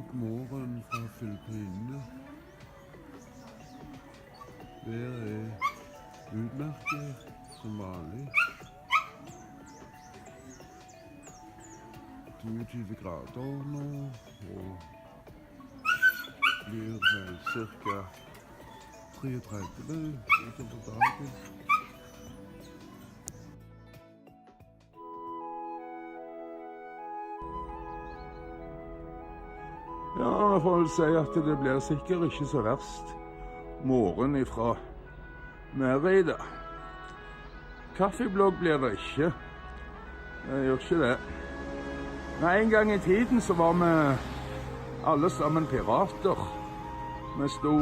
nok morgen fra Filippinene. Været utmerket som vanlig. 22 grader nå, og blir vel cirka 33 utover dagen. Ja, jeg får vel si at det blir sikkert ikke så verst morgen ifra Mérida. Kaffeblogg blir det ikke. Jeg gjør ikke det. Nei, en gang i tiden så var vi alle sammen pirater. Vi sto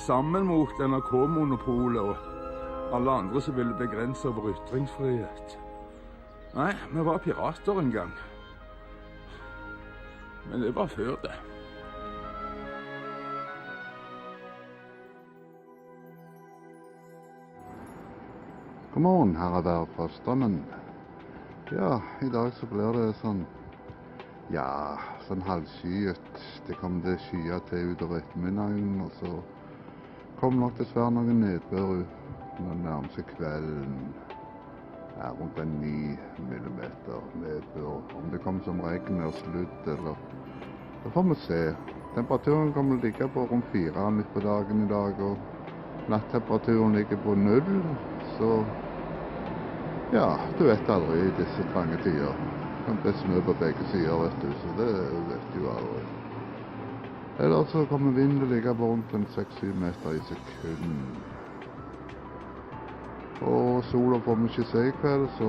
sammen mot NRK-monopolet og alle andre som ville begrense vår ytringsfrihet. Nei, vi var pirater en gang. Men det var før det. God morgen, her er værpåstanden. Ja, i dag så blir det sånn halvskyet. Det kommer til skyer til utover ettermiddagen, og så kommer nok dessverre noen nedbør når det nærmer seg kvelden. Rundt 9 millimeter nedbør. Om det kommer som regn eller sludd, eller det får vi se. Temperaturen kommer til å ligge på rundt 4 midt på dagen i dag, og nattemperaturen ligger på 0, så ja, du vet aldri i disse trange tider. Det kan bli snø på begge sider, vet du, så det vet du aldri. Ellers så kommer vinden til å ligge på rundt 6-7 meter i sekunden. Og sola får vi ikke se i kveld, så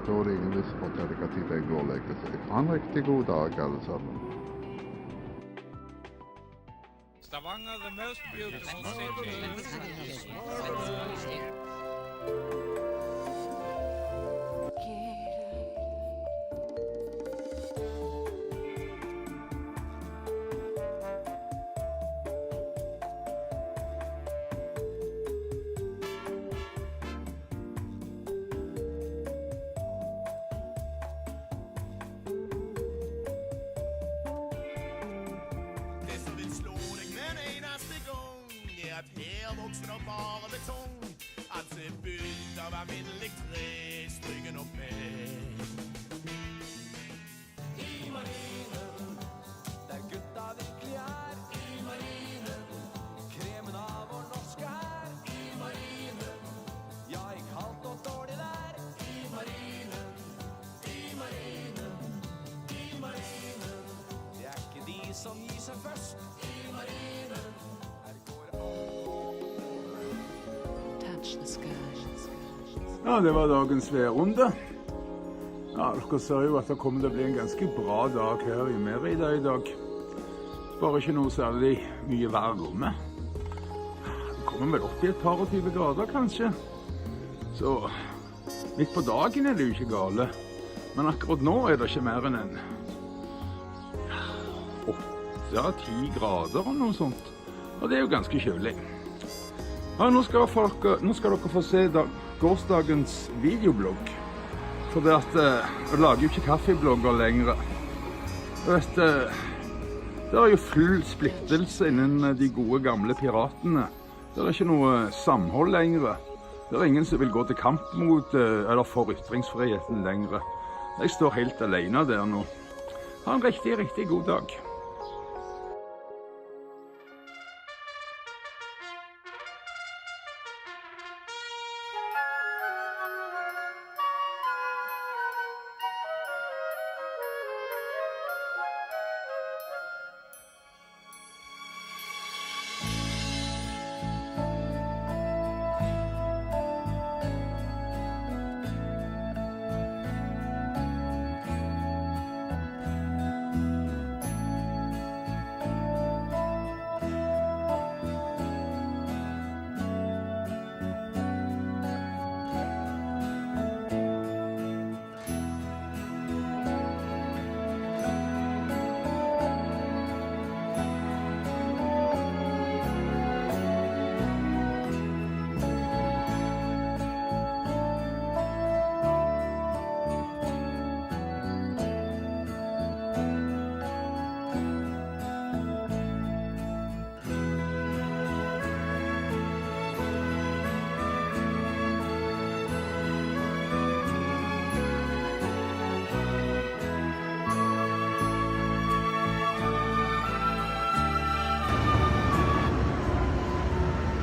da er det ingen vits å fortelle hva tid jeg går og legger seg. Ha en riktig god dag, alle sammen. Stavanger, the most beautiful city. At her vokser opp bare betong. At se bygd av alminnelig tre, stryken opp med. I marinen, der gutta virkelig er. I marinen, kremen av vår norske her. I marinen, ja, i kaldt og dårlig der. I marinen, i marinen, i marinen. Det er ikke de som gir seg først. I marinen. Ja, det var dagens værrunde. Ja, dere ser jo at det kommer til å bli en ganske bra dag her i Mérida i dag. Bare ikke noe særlig mye varme. Det kommer vel opp i et par og 20 grader kanskje. Så midt på dagen er det jo ikke gale. Men akkurat nå er det ikke mer enn 8-10 grader og noe sånt. Og det er jo ganske kjølig. Ja, nå skal dere få se gårsdagens videoblogg. For det at jeg lager jo ikke kaffeblogger lenger. Det er jo full splittelse innen de gode gamle piratene. Det er ikke noe samhold lenger. Det er ingen som vil gå til kamp mot eller for ytringsfriheten lenger. Jeg står helt alene der nå. Ha en riktig god dag.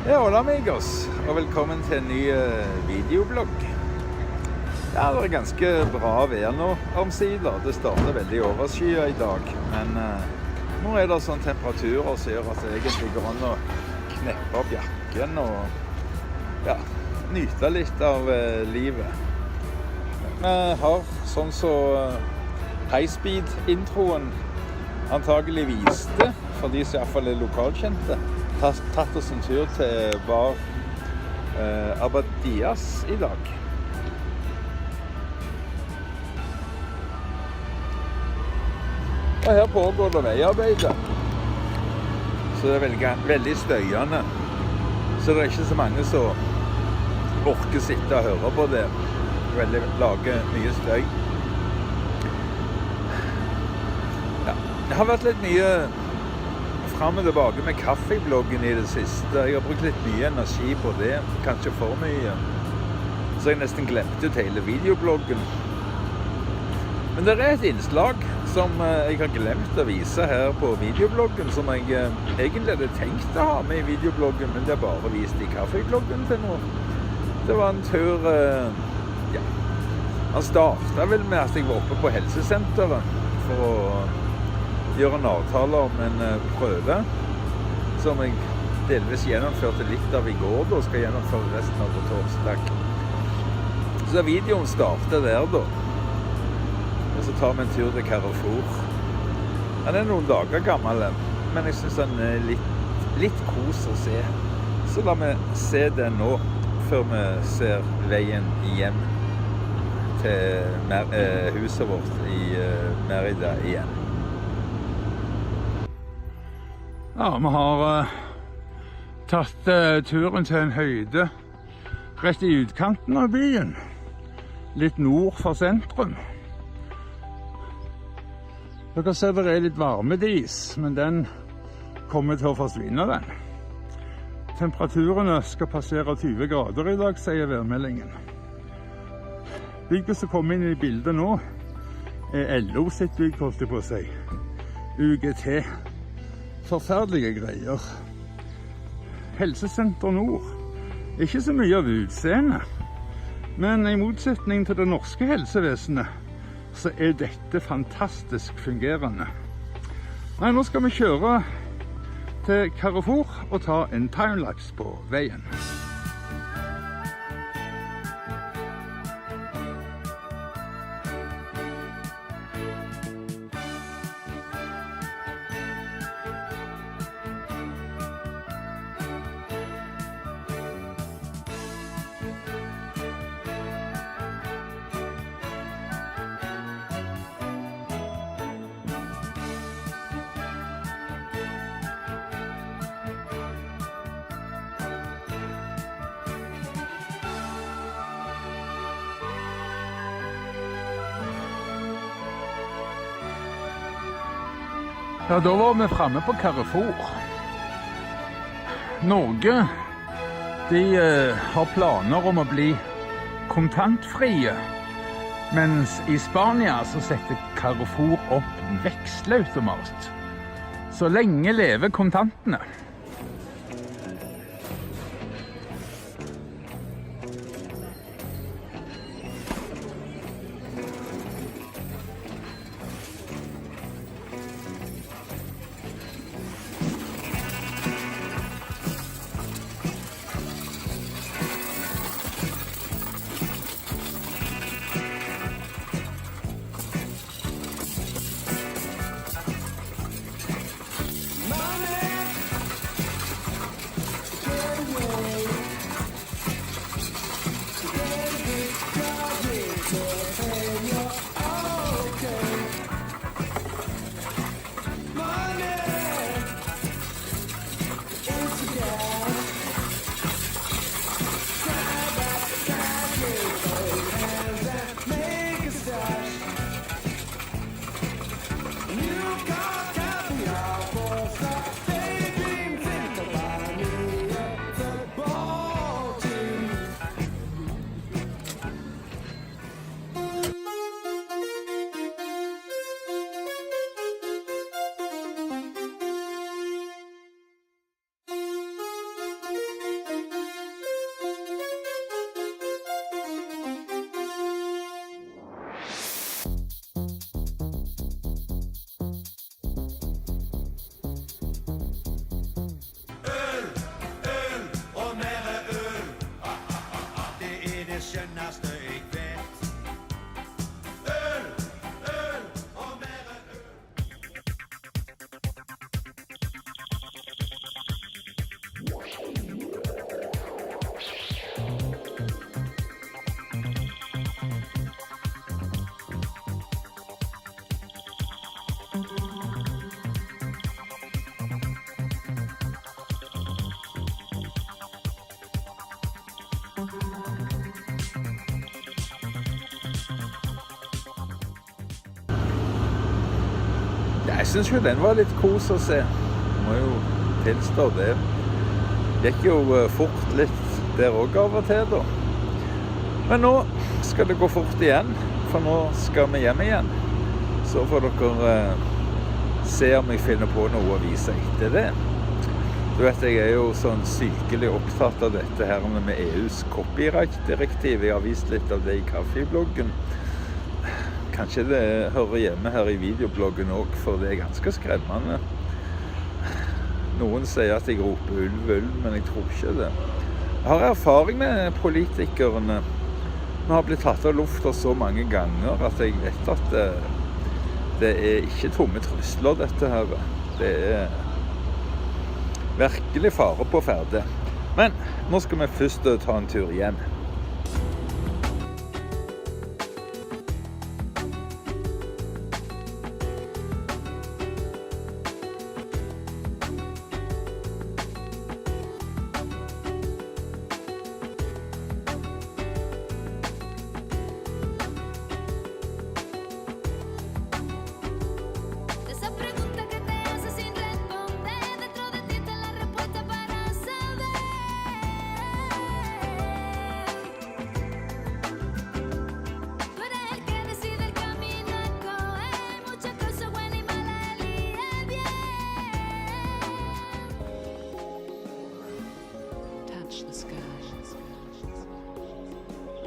Ja, hola amigos, og velkommen til en ny videoblogg. Ja, det er ganske bra vær nå omsider. Det starter veldig overskyet i dag, men nå er det sånn temperaturer som gjør at det egentlig går an å kneppe opp jakken og ja, nyte litt av livet. Vi har sånn så high-speed-introen antagelig viste, for de som i hvert fall er lokalkjente, tatt oss en tur til bar Abadias i dag. Og her pågår det veiarbeidet, så det er veldig støyende. Så det er ikke så mange som orker sitte og høre på det. Det lager mye støy. Ja, det har vært litt mye frem og tilbake med Kaffebloggen i det siste. Jeg har brukt litt mye energi på det, kanskje for mye. Så jeg nesten glemte ut hele videobloggen. Men det er et innslag som jeg har glemt å vise her på videobloggen, som jeg egentlig hadde tenkt å ha med i videobloggen, men det er bare vist i Kaffebloggen til nå. Det var en tur, ja. Han startet vel med at jeg var oppe på helsesenteret for å gjøre en avtale om en prøve som jeg delvis gjennomførte litt av i går, og skal gjennomføre resten av på torsdag. Så videoen starter der da. Og så tar vi en tur til Carrefour. Han er noen dager gammel, men jeg synes han er litt kos å se. Så la vi se den nå, før vi ser veien hjem til huset vårt i Mérida igjen. Ja, vi har tatt turen til en høyde rett i utkanten av byen, litt nord for sentrum. Dere ser det er litt varmedis, men den kommer til å forsvinne, den. Temperaturene skal passere 20 grader i dag, sier værmeldingen. Bygget som kommer inn i bildet nå er LO sitt bygg, holdt jeg på å si. UGT. Forferdelige greier. Helsesenter Nord. Ikke så mye av utseende, men i motsetning til det norske helsevesenet, så er dette fantastisk fungerende. Nei, nå skal vi kjøre til Carrefour og ta en timelapse på veien. Ja, da var vi fremme på Carrefour. Norge, de har planer om å bli kontantfrie, mens i Spania så setter Carrefour opp vekselautomat. Så lenge lever kontantene. Jeg synes jo den var litt kos å se. Må jo tilstå det. Gikk jo fort litt der også av og til da. Men nå skal det gå fort igjen, for nå skal vi hjem igjen. Så får dere se om jeg finner på noe å vise etter det. Du vet, jeg er jo sånn sykelig opptatt av dette her med EUs copyright-direktiv. Jeg har vist litt av det i Kaffebloggen. Kanskje det hører hjemme her i videobloggen også, for det er ganske skremmende. Noen sier at jeg roper ulv, ulv, men jeg tror ikke det. Jeg har erfaring med politikerne. Vi har blitt tatt av lufta så mange ganger at jeg vet at det er ikke tomme trusler, dette her. Det er virkelig fare på ferde. Men nå skal vi først ta en tur hjem.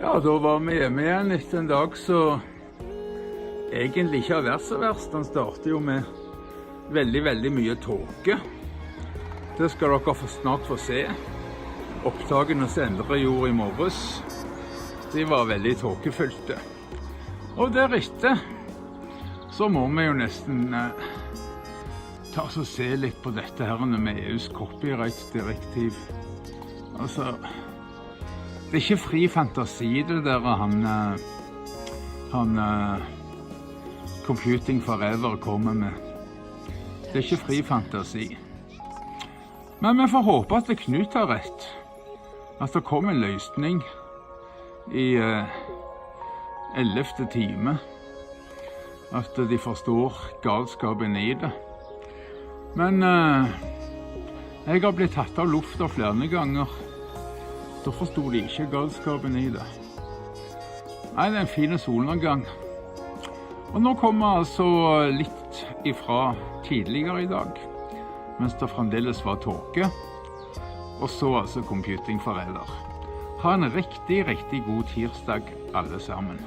Ja, da var vi hjemme igjen etter en dag så egentlig ikke har vært så verst. Den starter jo med veldig mye tåke. Det skal dere snart få se. Opptakene som Endre gjorde i morges, de var veldig tåkefylte. Og deretter så må vi jo nesten ta oss og se litt på dette her med EUs copyright-direktiv. Altså, det er ikke fri fantasi det der han Computing Forever kommer med. Det er ikke fri fantasi. Men vi får håpe at Knut har rett. At det kommer en løsning i 11. time. At de forstår galskapen i det. Men jeg har blitt tatt av lufta flere ganger. Da forstod de ikke galskapen i det. Nei, det er en fin solnedgang. Og nå kommer altså litt ifra tidligere i dag, mens det fremdeles var tåke. Og så altså Computing Forever. Ha en riktig god tirsdag alle sammen.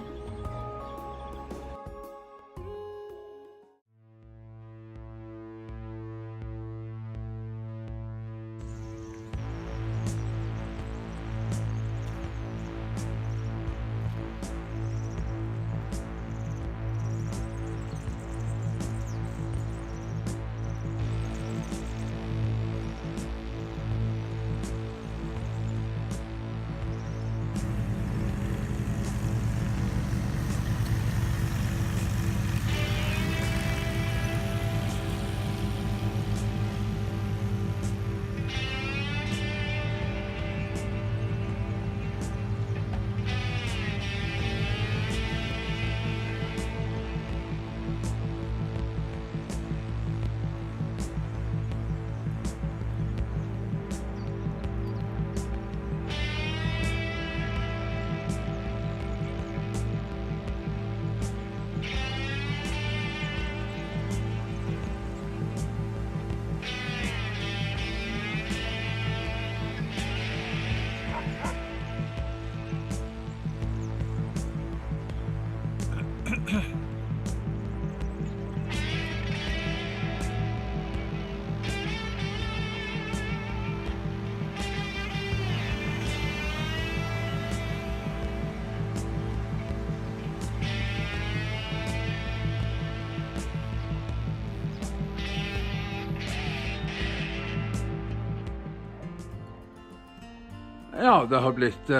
Ja, det har blitt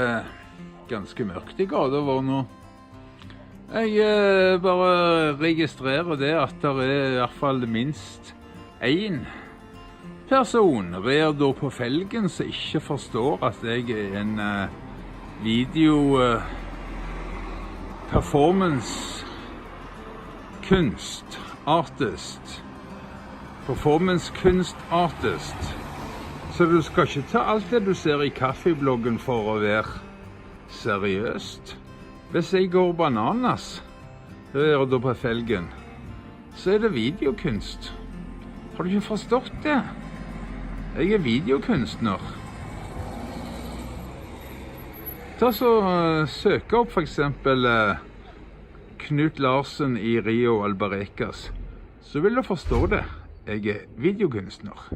ganske mørkt i gata vår nå. Jeg bare registrerer det at det er i hvert fall minst én person redo på felgen som ikke forstår at jeg er en video performance kunst artist. Performance kunst artist. Så du skal ikke ta alt det du ser i Kaffebloggen for å være seriøst. Hvis jeg går bananas, da på felgen, så er det videokunst. Har du ikke forstått det? Jeg er videokunstner. Ta så søk opp for eksempel Knut Larsen i Rio Albarecas. Så vil du forstå det. Jeg er videokunstner.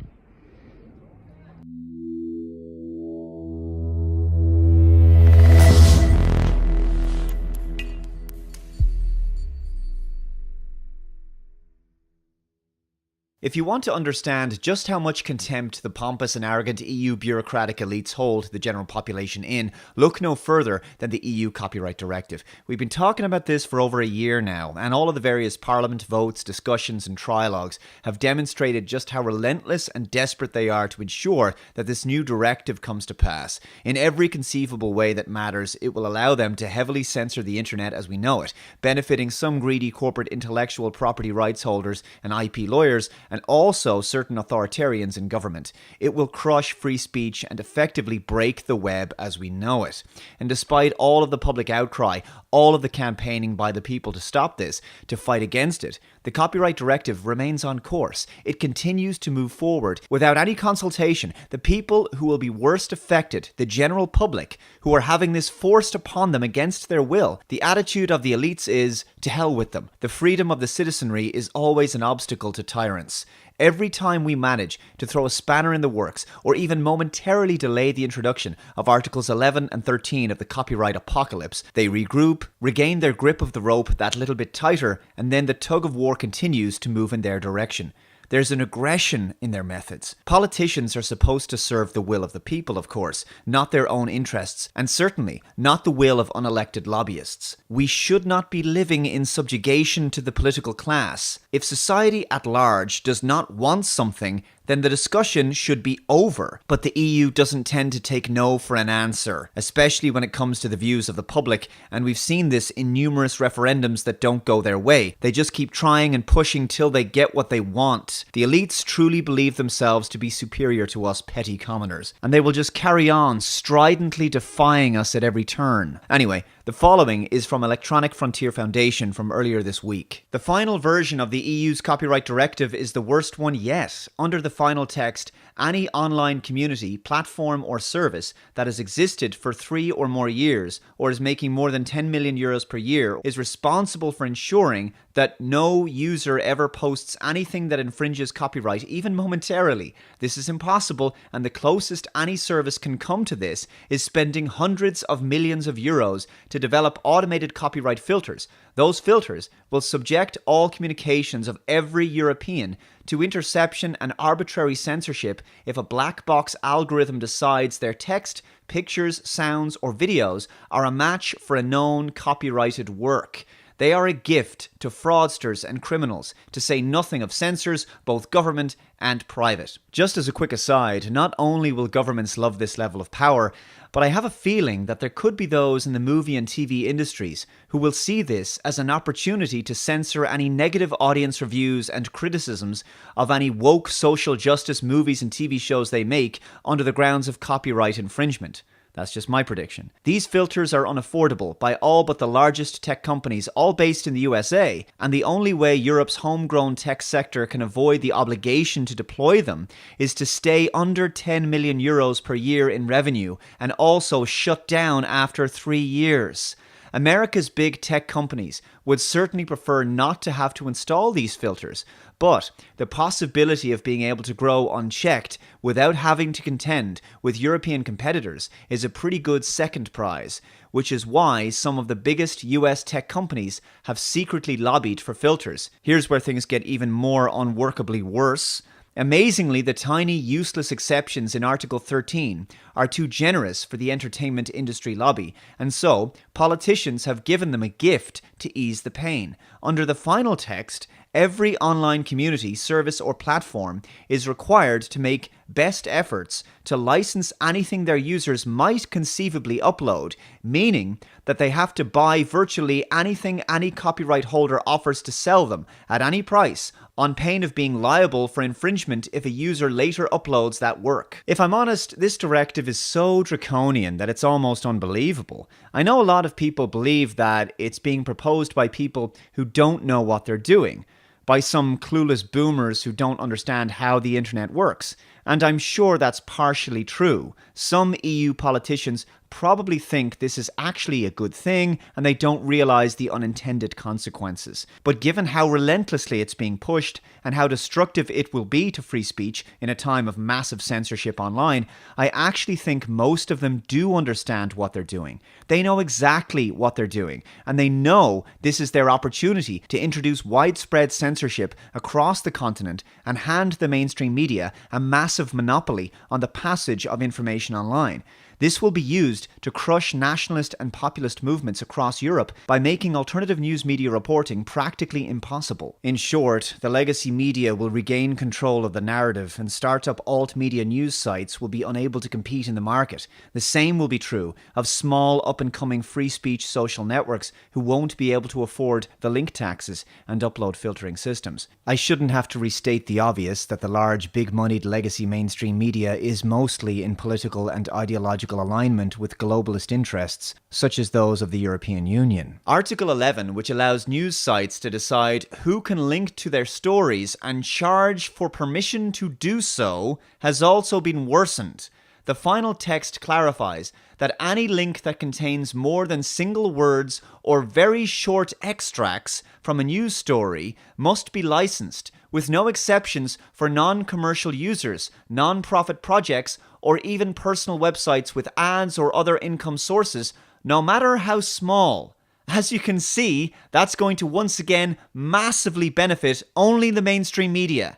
If you want to understand just how much contempt the pompous and arrogant EU bureaucratic elites hold the general population in, look no further than the EU Copyright Directive. We've been talking about this for over a year now, and all of the various Parliament votes, discussions and trilogues have demonstrated just how relentless and desperate they are to ensure that this new directive comes to pass. In every conceivable way that matters, it will allow them to heavily censor the internet as we know it, benefiting some greedy corporate intellectual property rights holders and IP lawyers, and also certain authoritarians in government. It will crush free speech and effectively break the web as we know it. And despite all of the public outcry, all of the campaigning by the people to stop this, to fight against it, the Copyright Directive remains on course. It continues to move forward without any consultation. The people who will be worst affected, the general public, who are having this forced upon them against their will. The attitude of the elites is, to hell with them. The freedom of the citizenry is always an obstacle to tyrants. Every time we manage to throw a spanner in the works or even momentarily delay the introduction of Articles 11 and 13 of the copyright apocalypse, they regroup, regain their grip of the rope that little bit tighter, and then the tug of war continues to move in their direction. There's an aggression in their methods. Politicians are supposed to serve the will of the people, of course, not their own interests, and certainly not the will of unelected lobbyists. We should not be living in subjugation to the political class. If society at large does not want something, then the discussion should be over. But the EU doesn't tend to take no for an answer, especially when it comes to the views of the public, and we've seen this in numerous referendums that don't go their way. They just keep trying and pushing till they get what they want. The elites truly believe themselves to be superior to us petty commoners, and they will just carry on, stridently defying us at every turn. Anyway, the following is from Electronic Frontier Foundation from earlier this week. The final version of the EU's copyright directive is the worst one yet. Under the final text, any online community, platform or service that has existed for 3 or more years or is making more than 10 million euros per year is responsible for ensuring that no user ever posts anything that infringes copyright, even momentarily. This is impossible, and the closest any service can come to this is spending hundreds of millions of euros to develop automated copyright filters. Those filters will subject all communications of every European to interception and arbitrary censorship if a black box algorithm decides their text, pictures, sounds, or videos are a match for a known copyrighted work. They are a gift to fraudsters and criminals, to say nothing of censors, both government and private. Just as a quick aside, not only will governments love this level of power, but I have a feeling that there could be those in the movie and TV industries who will see this as an opportunity to censor any negative audience reviews and criticisms of any woke social justice movies and TV shows they make under the grounds of copyright infringement. That's just my prediction. These filters are unaffordable by all but the largest tech companies, all based in the USA, and the only way Europe's homegrown tech sector can avoid the obligation to deploy them is to stay under 10 million euros per year in revenue and also shut down after 3 years. America's big tech companies would certainly prefer not to have to install these filters, but the possibility of being able to grow unchecked without having to contend with European competitors is a pretty good second prize, which is why some of the biggest US tech companies have secretly lobbied for filters. Here's where things get even more unworkably worse. Amazingly, the tiny, useless exceptions in Article 13 are too generous for the entertainment industry lobby, and so politicians have given them a gift to ease the pain. Under the final text, every online community, service, or platform is required to make best efforts to license anything their users might conceivably upload, meaning that they have to buy virtually anything any copyright holder offers to sell them at any price, on pain of being liable for infringement if a user later uploads that work. If I'm honest, this directive is so draconian that it's almost unbelievable. I know a lot of people believe that it's being proposed by people who don't know what they're doing, by some clueless boomers who don't understand how the internet works. And I'm sure that's partially true. Some EU politicians probably think this is actually a good thing and they don't realise the unintended consequences. But given how relentlessly it's being pushed and how destructive it will be to free speech in a time of massive censorship online, I actually think most of them do understand what they're doing. They know exactly what they're doing, and they know this is their opportunity to introduce widespread censorship across the continent and hand the mainstream media a massive monopoly on the passage of information online. This will be used to crush nationalist and populist movements across Europe by making alternative news media reporting practically impossible. In short, the legacy media will regain control of the narrative and start-up alt-media news sites will be unable to compete in the market. The same will be true of small up-and-coming free speech social networks who won't be able to afford the link taxes and upload filtering systems. I shouldn't have to restate the obvious that the large, big-moneyed legacy mainstream media is mostly in political and ideological alignment with globalist interests, such as those of the European Union. Article 11, which allows news sites to decide who can link to their stories and charge for permission to do so, has also been worsened. The final text clarifies that any link that contains more than single words or very short extracts from a news story must be licensed, with no exceptions for non-commercial users, non-profit projects, or even personal websites with ads or other income sources, no matter how small. As you can see, that's going to once again massively benefit only the mainstream media.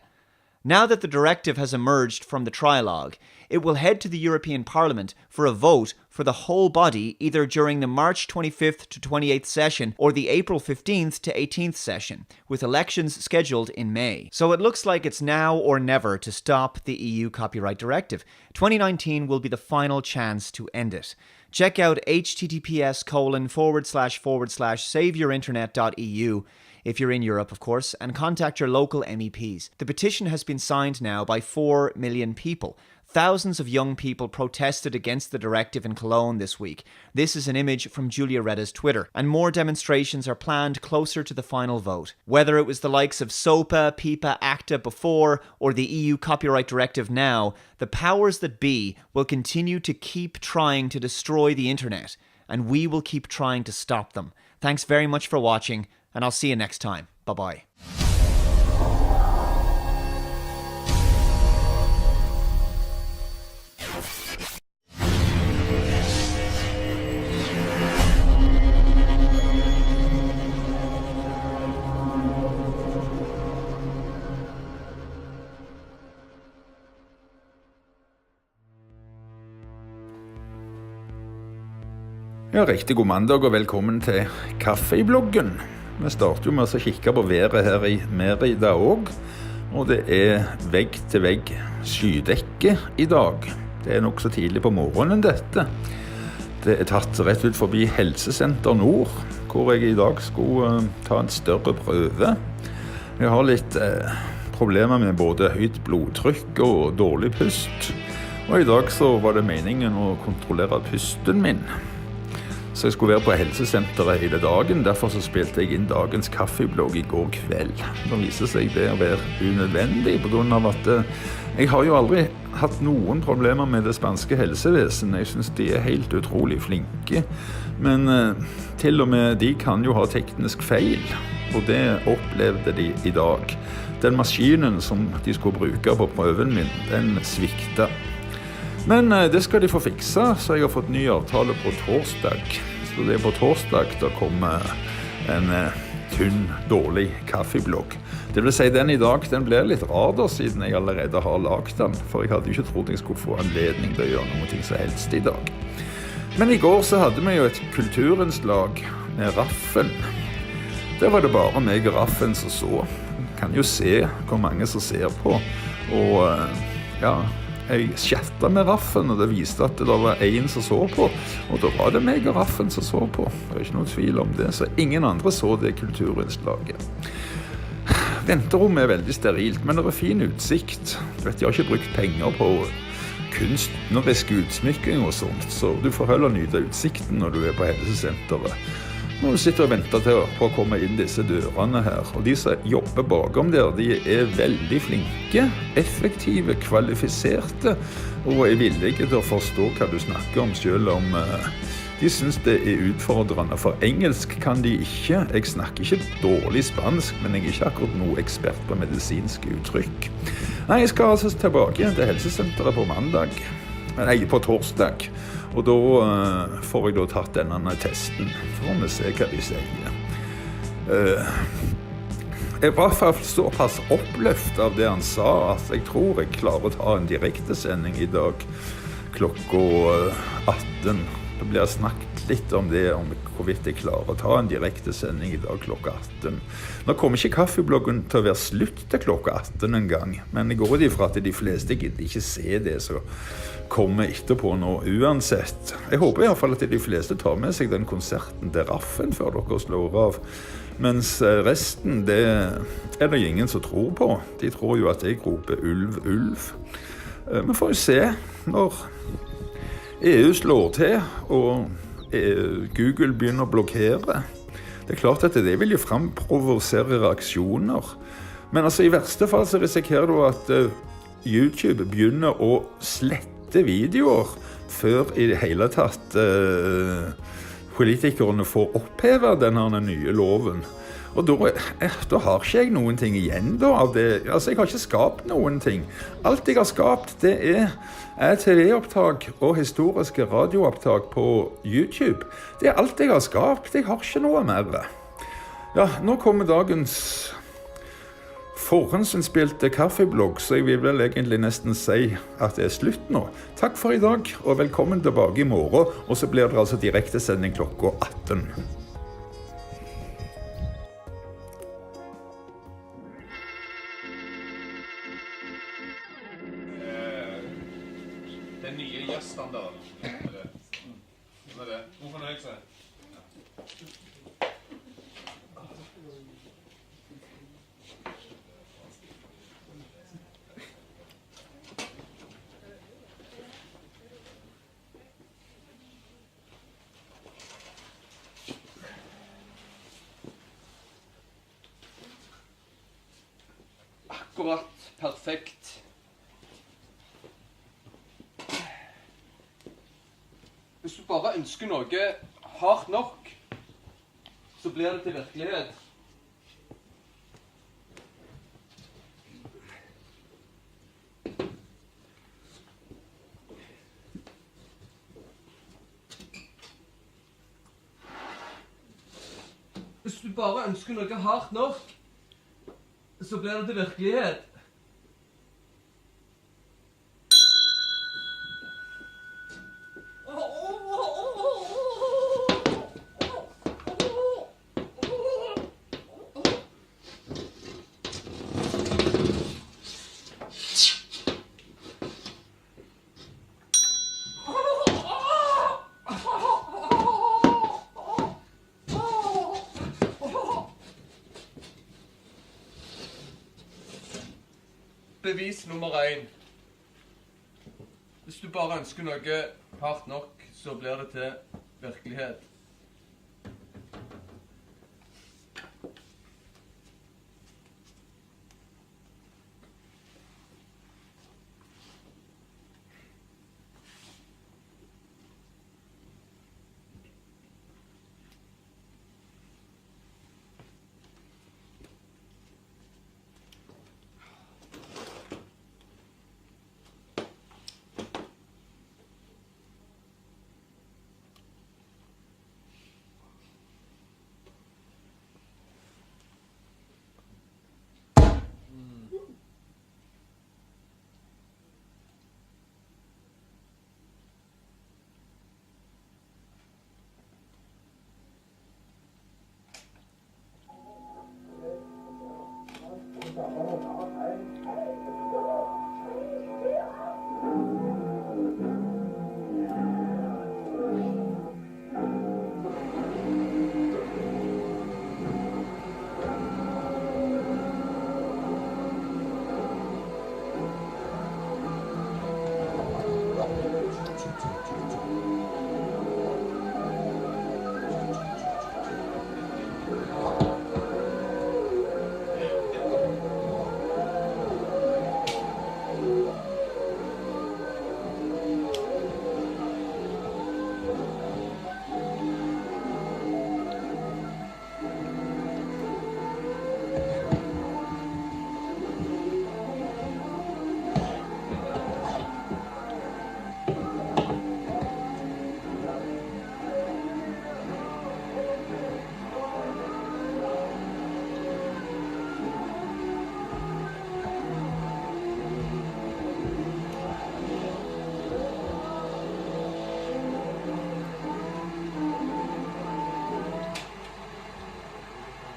Now that the directive has emerged from the trilogue, it will head to the European Parliament for a vote for the whole body either during the March 25th to 28th session or the April 15th to 18th session, with elections scheduled in May. So it looks like it's now or never to stop the EU copyright directive. 2019 will be the final chance to end it. Check out https://saveyourinternet.eu if you're in Europe, of course, and contact your local MEPs. The petition has been signed now by 4 million people. Thousands of young people protested against the directive in Cologne this week. This is an image from Julia Reda's Twitter, and more demonstrations are planned closer to the final vote. Whether it was the likes of SOPA, PIPA, ACTA before, or the EU copyright directive now, the powers that be will continue to keep trying to destroy the internet, and we will keep trying to stop them. Thanks very much for watching, and I'll see you next time. Bye-bye. Ja, riktig god mandag og velkommen til Kaffebloggen. Vi starter jo med å kikke på været her i Mérida også, og det vegg-til-vegg skydekke i dag. Det nok så tidlig på morgenen dette. Det tatt rett ut forbi Helsesenter Nord, hvor jeg i dag skulle ta en større prøve. Jeg har litt problemer med både høyt blodtrykk og dårlig pust, og i dag så var det meningen å kontrollere pusten min. Så jeg skulle være på helsesenteret hele dagen, derfor så spilte jeg inn dagens kaffeblogg i går kveld. Det viser seg det å være unødvendig, på grunn av at jeg har jo aldri hatt noen problemer med det spanske helsevesen. Jeg synes de helt utrolig flinke, men til og med de kan jo ha teknisk feil, og det opplevde de i dag. Den maskinen som de skulle bruke på prøven min, den svikta. Men det skal de få fikse, så jeg har fått ny avtale på torsdag. Så det på torsdag da kommer en tynn, dårlig kaffeblogg. Det vil si, den i dag, den blir litt rar da, siden jeg allerede har lagt den, for jeg hadde ikke trodd jeg skulle få anledning til å gjøre noe som helst i dag. Men i går så hadde vi jo et kulturinnslag med Raffen. Der var det bare meg og Raffen som så. Kan jo se hvor mange som ser på, og ja, jeg chattet med Raffen, og det viste at det var en som så på, og da var det meg og Raffen som så på. Det er ikke noen tvil om det, så ingen andre så det kulturinnslaget. Venterommet er veldig sterilt, men det er fin utsikt. Du vet, jeg har ikke brukt penger på kunstnerisk utsmykking og sånt, så du får heller nyte utsikten når du er på helsesenteret. Når du sitter og venter på å komme inn disse dørene her, og de som jobber bakom der, de er veldig flinke, effektive, kvalifiserte, og er villige til å forstå hva du snakker om, selv om de synes det er utfordrende. For engelsk kan de ikke. Jeg snakker ikke dårlig spansk, men jeg er ikke akkurat noe ekspert på medisinske uttrykk. Nei, jeg skal altså tilbake til helsesenteret på torsdag. Og da får jeg da tatt denne testen, for å se hva de sier. Jeg var i hvert fall såpass oppløft av det han sa, at jeg tror jeg klarer å ta en direktesending i dag klokka 18. Det blir snakket litt om det, om hvorvidt jeg klarer å ta en direktesending i dag klokka 18. Nå kommer ikke Kaffebloggen til å være slutt til klokka 18 en gang, men jeg går ut ifra at de fleste gidder ikke se det, så kommer etterpå nå uansett. Jeg håper i hvert fall at de fleste tar med seg den konserten til Raffen før dere slår av, mens resten, det er det ingen som tror på. De tror jo at jeg roper ulv, ulv. Vi får jo se når EU slår til, og Google begynner å blokkere. Det er klart at det vil jo framprovosere reaksjoner. Men altså, i verste fall så risikerer du at YouTube begynner å slette videoer før i det hele tatt politikerne får opphevet denne nye loven. Og da har ikke jeg noen ting igjen da av det. Altså, jeg har ikke skapt noen ting. Alt jeg har skapt, det er tv-opptak og historiske radioopptak på YouTube. Det er alt jeg har skapt. Jeg har ikke noe mer. Ja, nå kommer dagens forhåndsinnspilte kaffeblogg, så jeg vil vel egentlig nesten si at det er slutt nå. Takk for i dag, og velkommen tilbake i morgen, og så blir det altså direktesending klokka 18. Den nye jazzstandarden. Sånn er det. God fornøyelse. Akkurat perfekt. Hvis du bare ønsker noe hardt nok, så blir det til virkelighet. Hvis du bare ønsker noe hardt nok, så blir det til virkelighet. Bevis nummer 1. Hvis du bare ønsker noe hardt nok, så blir det til virkelighet.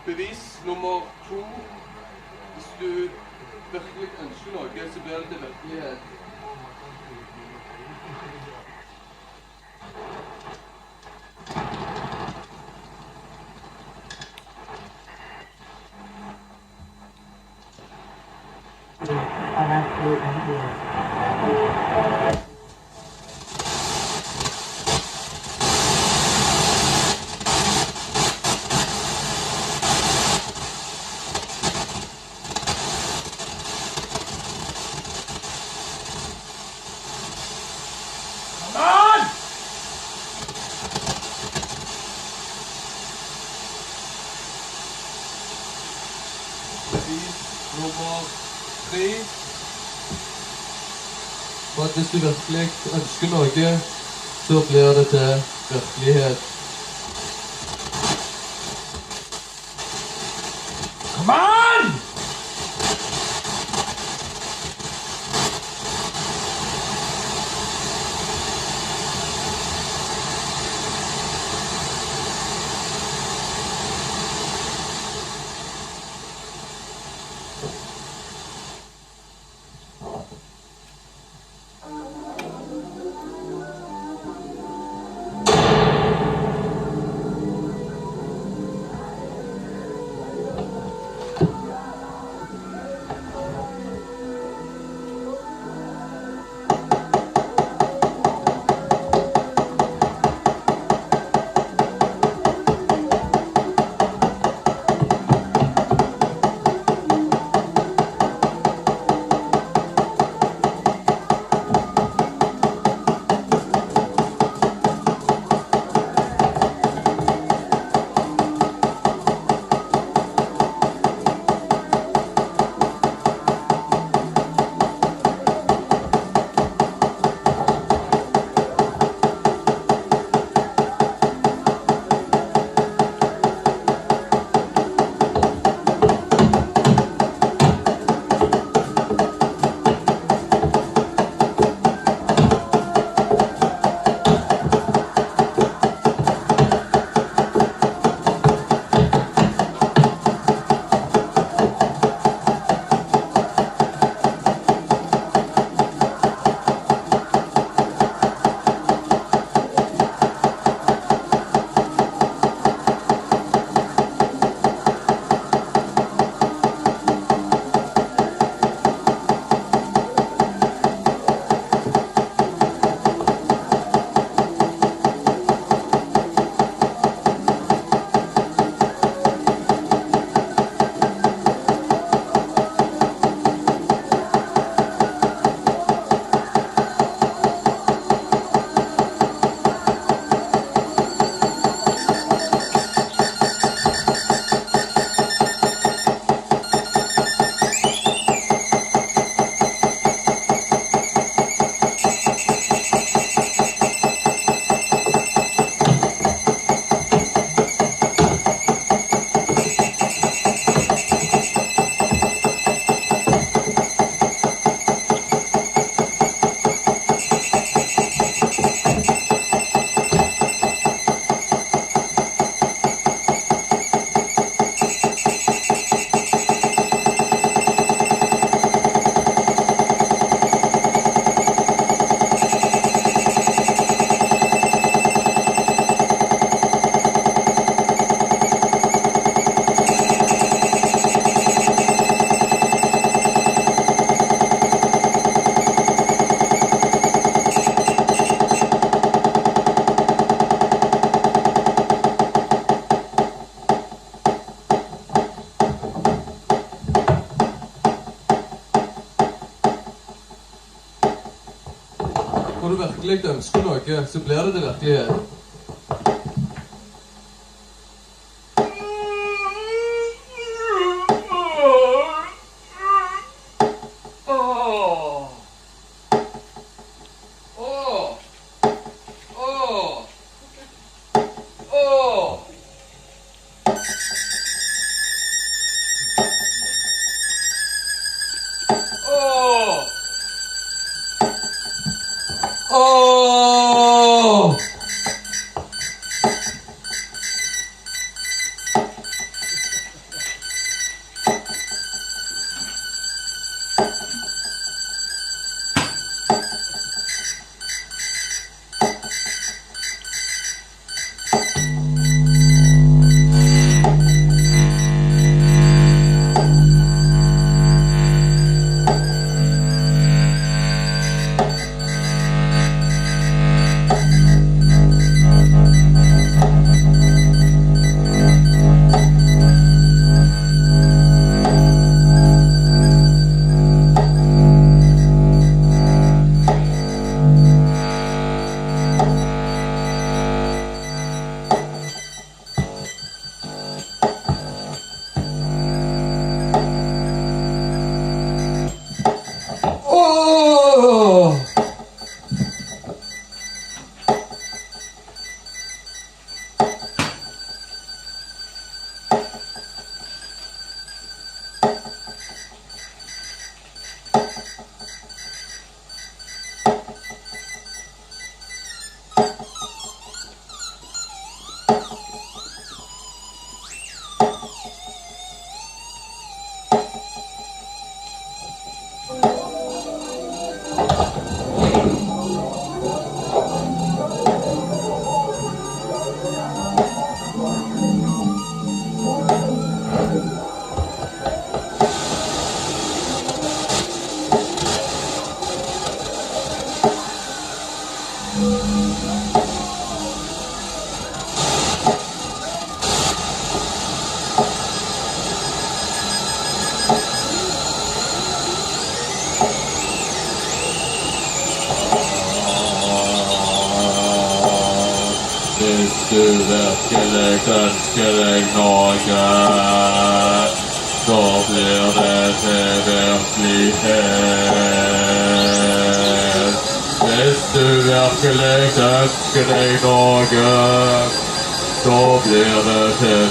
Bevis nummer 2. Hvis du virkelig ønsker noe, så blir det til virkelighet. Bevis nummer 3. For at hvis du virkelig ønsker noe, så blir det til virkelighet. Come on! Når du virkelig ønsker noe, så blir det til virkelighet. Hvis du virkelig ønsker deg noe, så blir det til virkelighet. Hvis du virkelig ønsker deg noe, så blir det til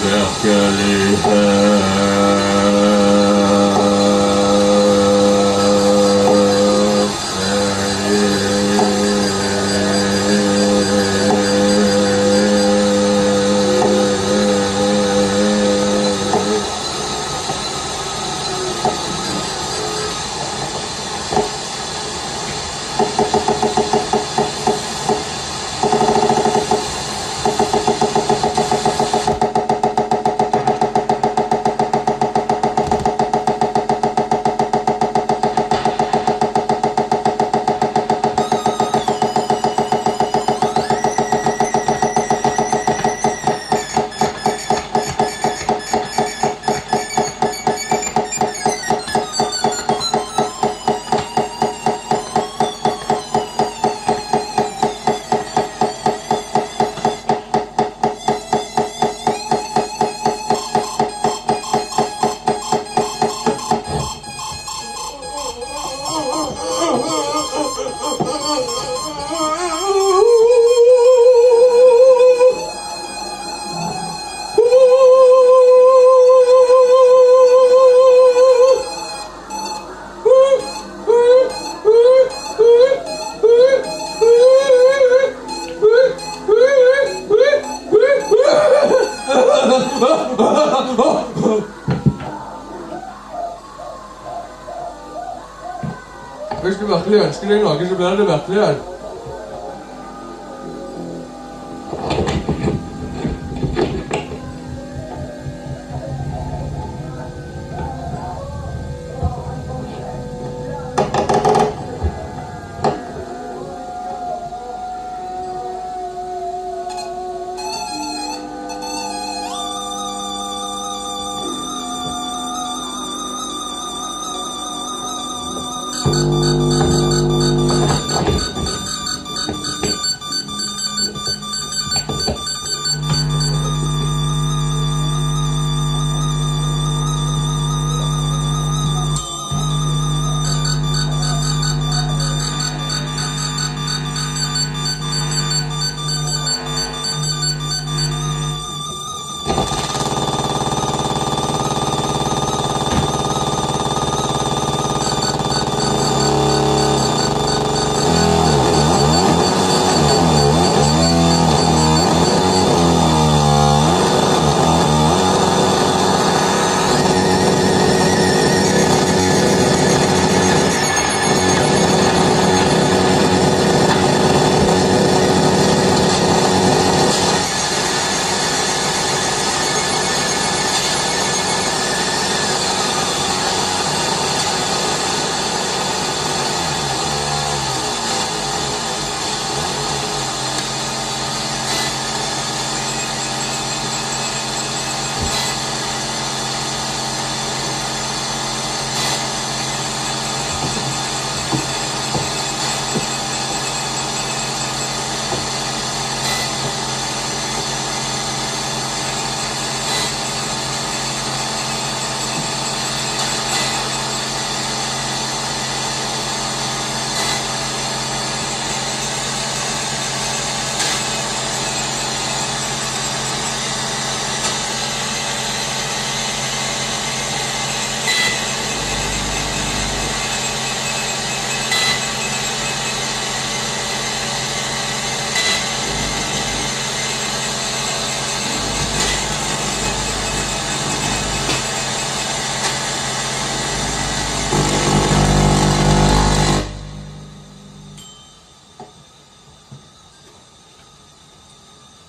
Hvis du virkelig ønsker deg noe, så blir det virkelighet.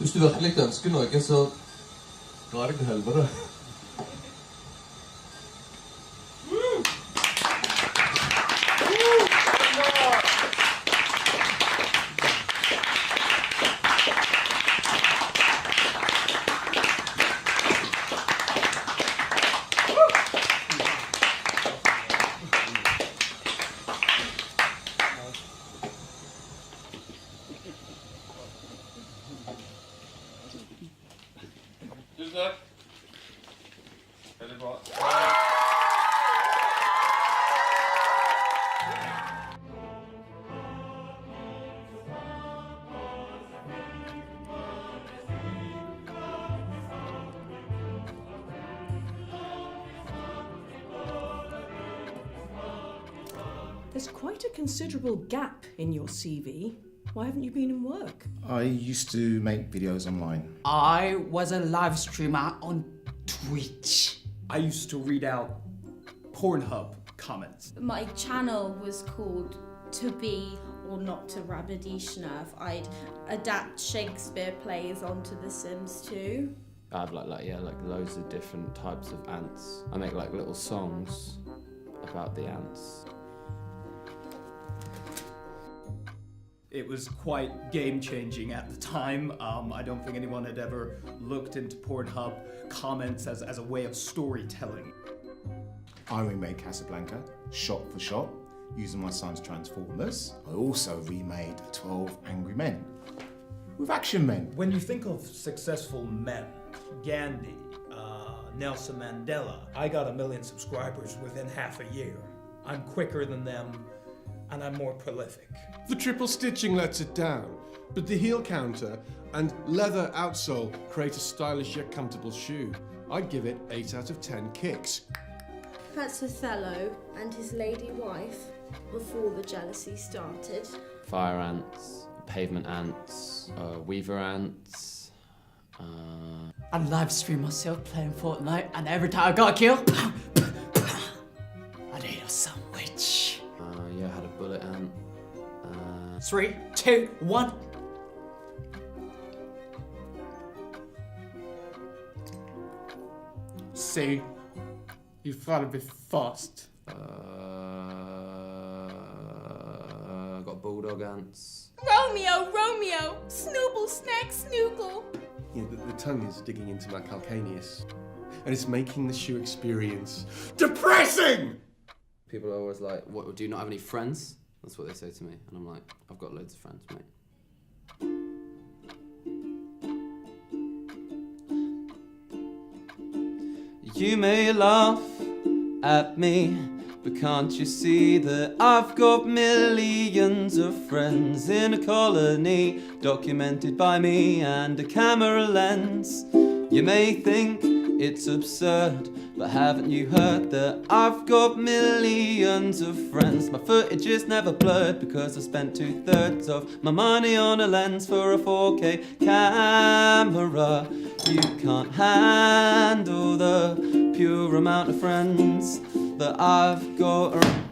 Hvis du virkelig ønsker noe, så dra deg til helvete. Tusen takk. Veldig bra. There's quite a considerable gap in your CV. Why haven't you been in work? I used to make videos online. I was a live streamer on Twitch. I used to read out Pornhub comments. My channel was called To Be or Not to Rabadishnev. I'd adapt Shakespeare plays onto The Sims 2. I have like loads of different types of ants. I make like little songs about the ants. It was quite game-changing at the time. I don't think anyone had ever looked into Pornhub comments as a way of storytelling. I remade Casablanca, shot for shot, using my son's Transformers. I also remade 12 Angry Men, with action men. When you think of successful men, Gandhi, Nelson Mandela, I got 1 million subscribers within half a year. I'm quicker than them, and I'm more prolific. The triple stitching lets it down, but the heel counter and leather outsole create a stylish yet comfortable shoe. I'd give it 8 out of 10 kicks. That's Othello and his lady wife before the jealousy started. Fire ants, pavement ants, weaver ants. I live stream myself playing Fortnite, and every time I got a kill, I'd eat a sandwich. Yeah, I had a bullet ant. 3, 2, 1. See, you've got to be fast. Got bulldog ants. Romeo, Romeo, Snooble, Snack, Snoogle. You know, the tongue is digging into my calcaneus, and it's making the shoe experience depressing! People are always like, "What? Do you not have any friends?" That's what they say to me, and I'm like, "I've got loads of friends, mate." You may laugh at me, but can't you see that I've got millions of friends in a colony, documented by me and a camera lens? You may think it's absurd, but haven't you heard that I've got millions of friends? My footage is never blurred because I spent 2/3 of my money on a lens for a 4K camera. You can't handle the pure amount of friends that I've got around.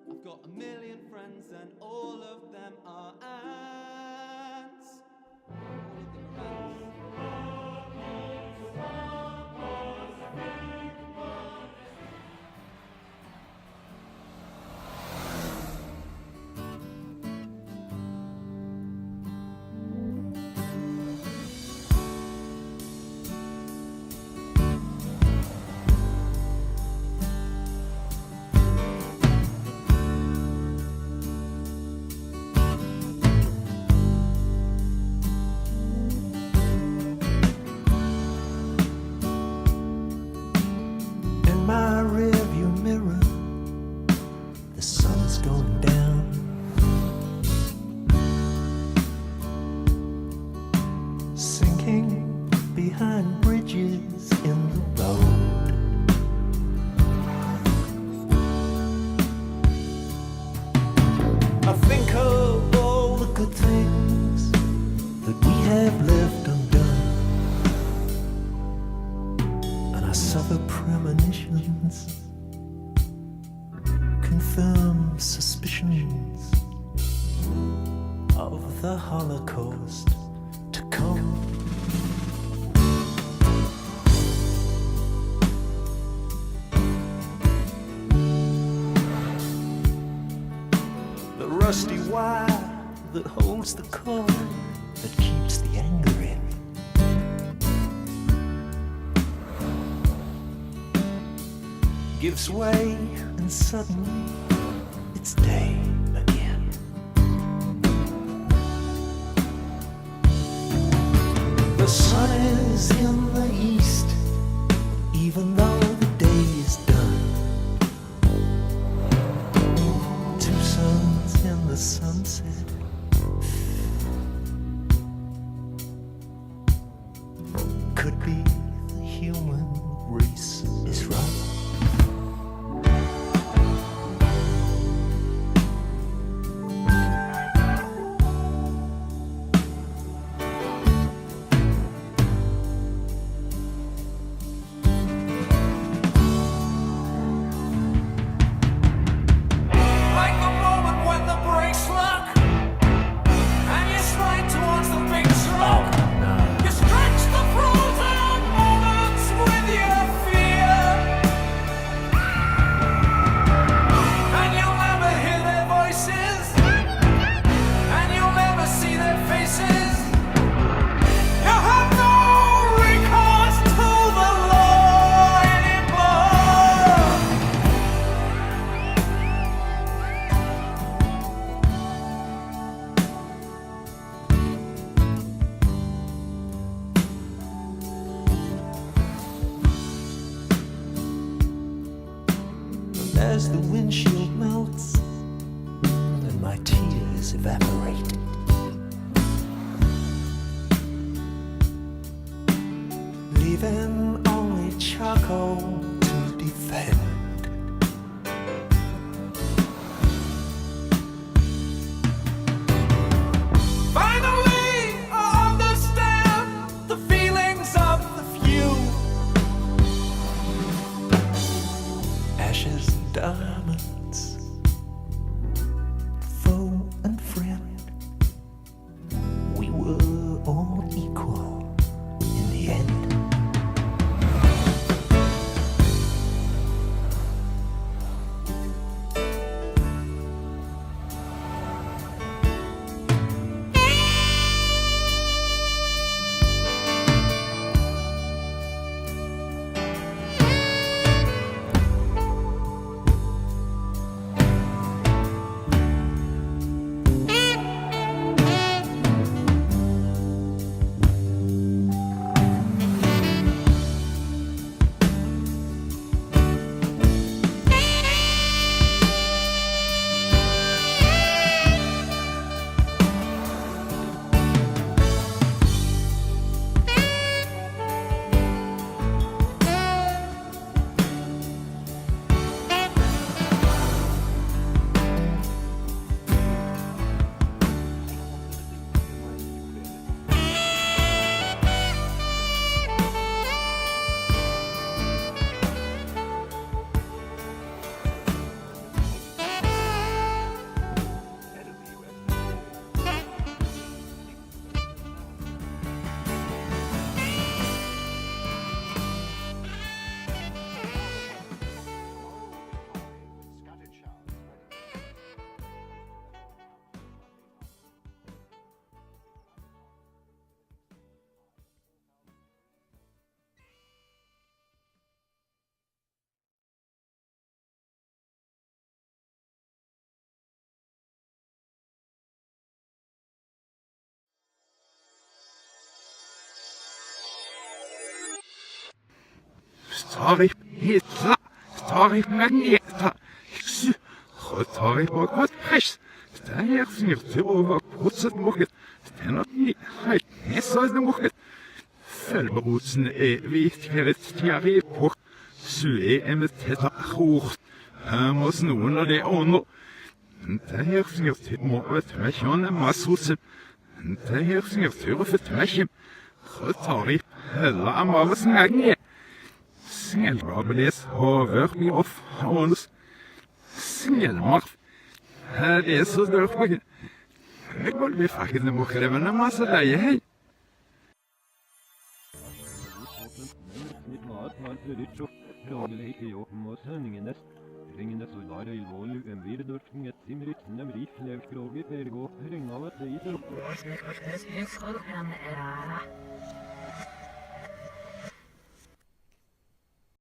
I've got 1 million friends and all of them are ants. All of them are In my rearview mirror, the sun's going down. Sinking behind bridges in the road. I think of all the good things that we have left undone, and I suffer premonitions and firm suspicions of the Holocaust to come. The rusty wire that holds the cord that keeps the anger in. Gives way and suddenly it's day again. The sun is in the east, even though the day is done. Two suns in the sunset. Could be the human race is run. As the windshield melts and my tears evaporate, leaving only charcoal to defend. Finally, I understand the feelings of the few. Ashes, diamonds, foe and friend, we were all equal in the end. Sorry, Hitler, sorry, Magneta, sorry, Bogart, det er fyrte over godset mokket, den at ni, hei, nesa er det mokket. Følberotsen evig kjeret tjari på, sue emet teta hort, hos noen av det ånder. Det er fyrte måvet med kjønne massose, det er fyrte for tvekkjem, sorry, hella amalesen agne. Snellrabeles hover blir off, håndes. Smelmer. Det så dårlig. Jeg må bli faktisk krevende masse leie, hei.